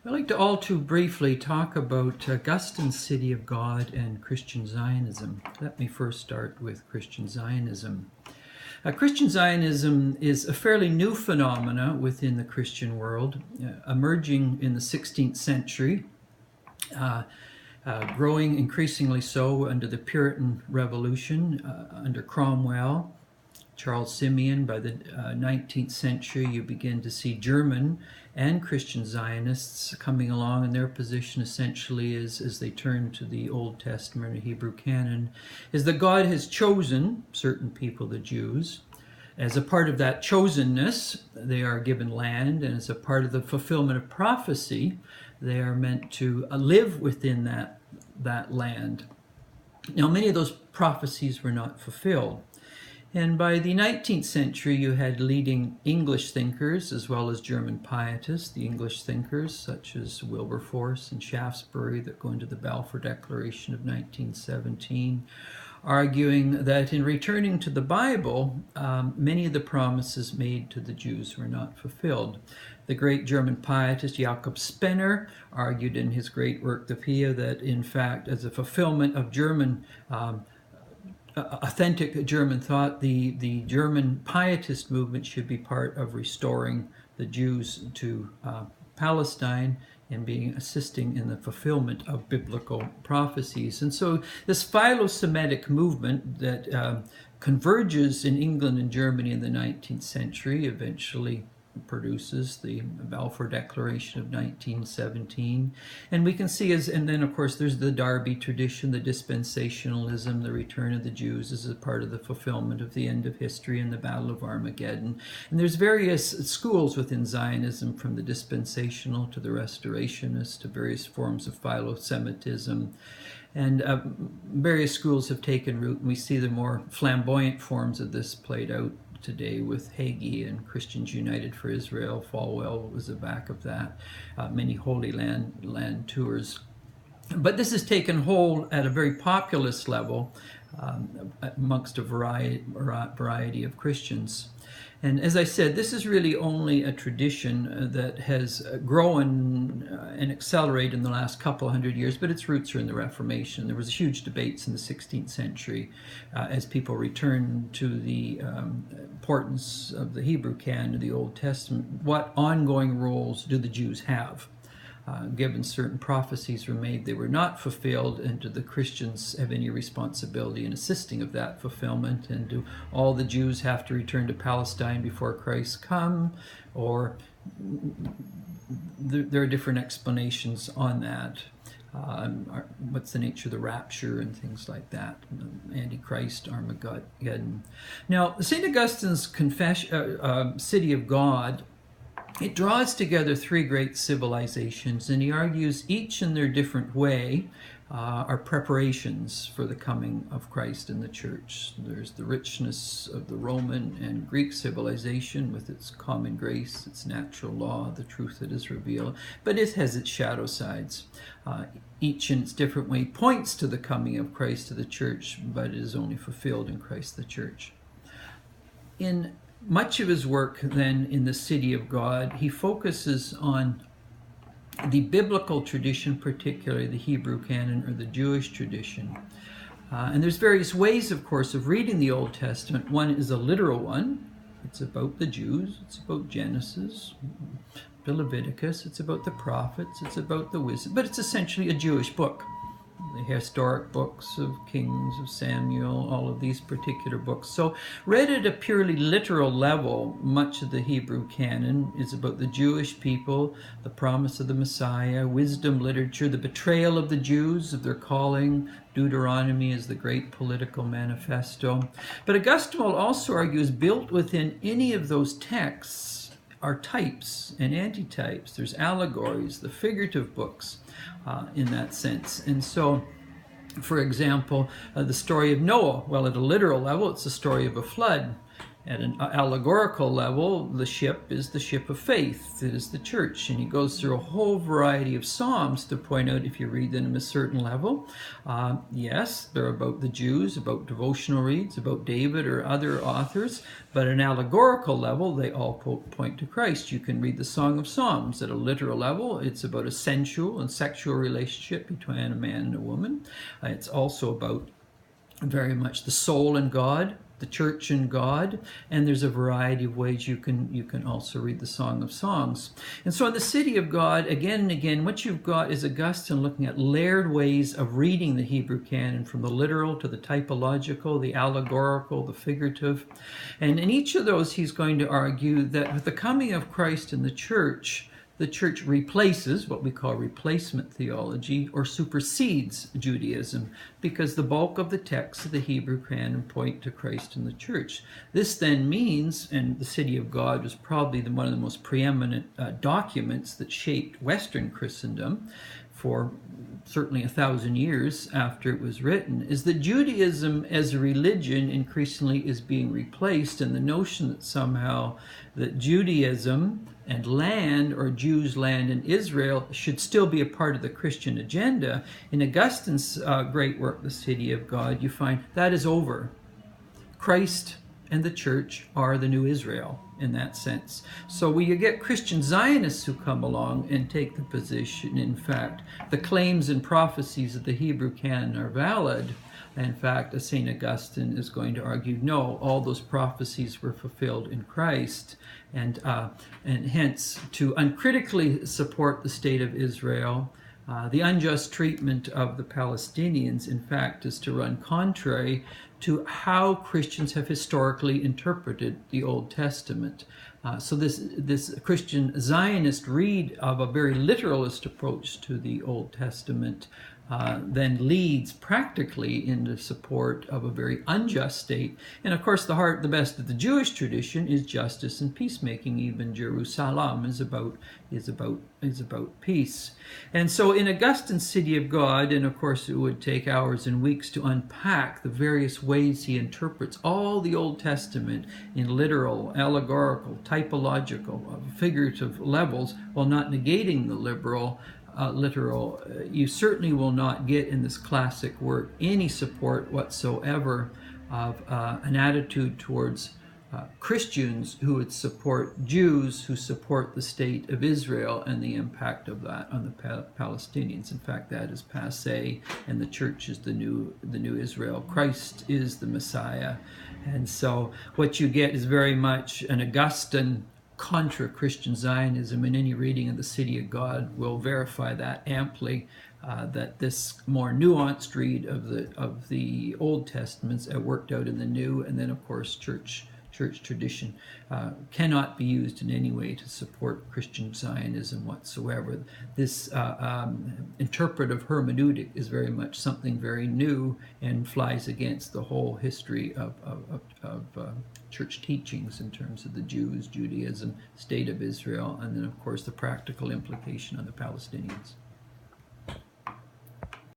I'd like to all too briefly talk about Augustine City of God and Christian Zionism. Let me first start with Christian Zionism. Christian Zionism is a fairly new phenomena within the Christian world, emerging in the 16th century, growing increasingly so under the Puritan Revolution, under Cromwell, Charles Simeon. By the 19th century, you begin to see German and Christian Zionists coming along, and their position essentially is, as they turn to the Old Testament or Hebrew canon, is that God has chosen certain people, the Jews. As a part of that chosenness, they are given land, and as a part of the fulfillment of prophecy, they are meant to live within that land. Now, many of those prophecies were not fulfilled. And by the 19th century, you had leading English thinkers as well as German pietists. The English thinkers, such as Wilberforce and Shaftesbury, that go into the Balfour Declaration of 1917, arguing that in returning to the Bible, many of the promises made to the Jews were not fulfilled. The great German pietist Jakob Spener argued in his great work, The Pia, that in fact, as a fulfillment of German authentic German thought, the German pietist movement should be part of restoring the Jews to Palestine and assisting in the fulfillment of biblical prophecies. And so this philo-Semitic movement that converges in England and Germany in the 19th century eventually produces the Balfour Declaration of 1917. And we can see and then of course there's the Darby tradition, the dispensationalism, the return of the Jews as a part of the fulfillment of the end of history and the Battle of Armageddon. And there's various schools within Zionism, from the dispensational to the restorationist to various forms of philo-Semitism. And various schools have taken root, and we see the more flamboyant forms of this played out today with Hagee and Christians United for Israel. Falwell was the back of that. Many Holy Land tours. But this has taken hold at a very populist level amongst a variety of Christians. And as I said, this is really only a tradition that has grown and accelerated in the last couple hundred years, but its roots are in the Reformation. There was huge debates in the 16th century as people returned to the importance of the Hebrew canon of the Old Testament. What ongoing roles do the Jews have? Given certain prophecies were made, they were not fulfilled, and do the Christians have any responsibility in assisting of that fulfillment? And do all the Jews have to return to Palestine before Christ come? Or there are different explanations on that. What's the nature of the rapture and things like that, Antichrist, Armageddon. Now, St. Augustine's City of God, it draws together three great civilizations, and he argues each in their different way are preparations for the coming of Christ in the church. There's the richness of the Roman and Greek civilization with its common grace, its natural law, the truth that is revealed, but it has its shadow sides. Each in its different way points to the coming of Christ to the church, but it is only fulfilled in Christ the church. In much of his work then in the City of God, he focuses on the biblical tradition, particularly the Hebrew canon or the Jewish tradition. And there's various ways, of course, of reading the Old Testament. One is a literal one. It's about the Jews. It's about Genesis, the Leviticus. It's about the prophets. It's about the wisdom. But it's essentially a Jewish book. The historic books of Kings, of Samuel, all of these particular books. So read at a purely literal level, much of the Hebrew canon is about the Jewish people, the promise of the Messiah, wisdom literature, the betrayal of the Jews, of their calling. Deuteronomy is the great political manifesto. But Augustine will also argue is built within any of those texts are types and antitypes. There's allegories, the figurative books in that sense. And so, for example, the story of Noah, well, at a literal level, it's the story of a flood. At an allegorical level, the ship is the ship of faith. It is the church. And he goes through a whole variety of psalms to point out, if you read them at a certain level, yes, they're about the Jews, about devotional reads, about David or other authors, but at an allegorical level, they all point to Christ. You can read the Song of Psalms at a literal level. It's about a sensual and sexual relationship between a man and a woman. It's also about very much the soul and God, the church and God, and there's a variety of ways you can also read the Song of Songs. And so in the City of God, again and again, what you've got is Augustine looking at layered ways of reading the Hebrew canon, from the literal to the typological, the allegorical, the figurative. And in each of those, he's going to argue that with the coming of Christ in the church replaces what we call replacement theology, or supersedes Judaism, because the bulk of the texts of the Hebrew canon point to Christ in the church. This then means, and the City of God was probably one of the most preeminent documents that shaped Western Christendom for certainly 1,000 years after it was written, is that Judaism as a religion increasingly is being replaced, and the notion that somehow that Judaism and land, or Jews' land in Israel, should still be a part of the Christian agenda. In Augustine's great work, The City of God, you find that is over. Christ and the church are the new Israel in that sense. So when you get Christian Zionists who come along and take the position, in fact, the claims and prophecies of the Hebrew canon are valid, in fact, St. Augustine is going to argue, no, all those prophecies were fulfilled in Christ, and hence to uncritically support the state of Israel, the unjust treatment of the Palestinians, in fact, is to run contrary to how Christians have historically interpreted the Old Testament. So this Christian Zionist read of a very literalist approach to the Old Testament then leads practically into support of a very unjust state. And of course, the best of the Jewish tradition is justice and peacemaking. Even Jerusalem is about peace. And so in Augustine's City of God, and of course it would take hours and weeks to unpack the various ways he interprets all the Old Testament in literal, allegorical, typological, figurative levels, while not negating the literal, you certainly will not get in this classic work any support whatsoever of an attitude towards Christians who would support Jews who support the state of Israel and the impact of that on the Palestinians. In fact, that is passé, and the church is the new Israel. Christ is the Messiah. And so what you get is very much an Augustine contra Christian Zionism, and any reading of the City of God will verify that amply, that this more nuanced read of the Old Testaments worked out in the New, and then of course church tradition cannot be used in any way to support Christian Zionism whatsoever. This interpretive hermeneutic is very much something very new and flies against the whole history of church teachings in terms of the Jews, Judaism, state of Israel, and then of course the practical implication on the Palestinians.